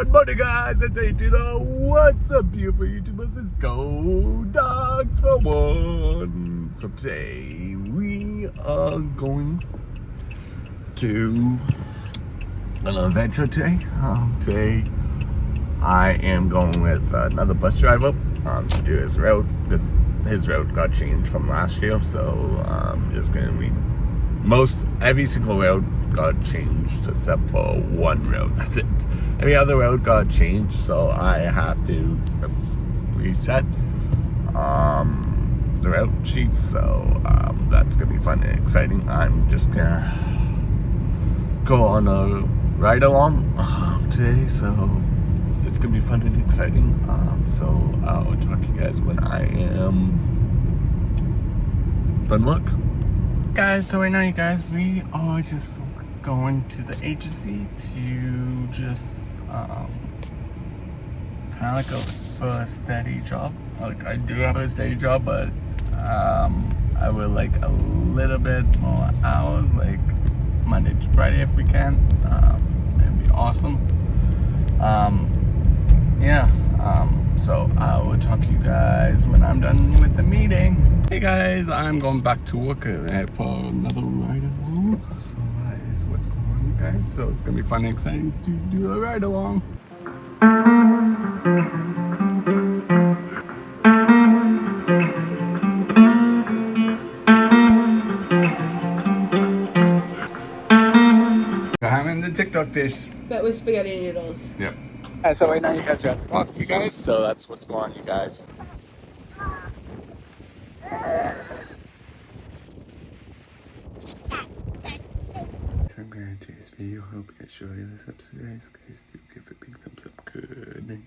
Good morning, guys. It's A2. What's up, beautiful YouTubers? It's Go Dogs for One. So today we are going to an adventure today. Today I am going with another bus driver to do his route. His route got changed from last year, so just gonna be every single route got changed except for one road. That's it. Every other road got changed, so I have to reset the route sheet. So that's gonna be fun and exciting. I'm just gonna go on a ride along today, so it's gonna be fun and exciting. So I'll talk to you guys when I am done look. Guys, so right now, you guys, we are just going to the agency to just kind of like a first steady job. Like, I do have a steady job, but I would like a little bit more hours, like Monday to Friday if we can. It'd be awesome. So I will talk to you guys when I'm done with the meeting. Hey guys, I'm going back to work for another ride along. So that is what's going on, you guys. So it's gonna be fun and exciting to do a ride along. I'm in the TikTok dish. But with spaghetti noodles. Yep. So right now you guys are at the walk, you guys. So that's what's going on, you guys. So I'm gonna do this video. Hope you guys enjoy this episode, guys. Do give it a big thumbs up. Good night.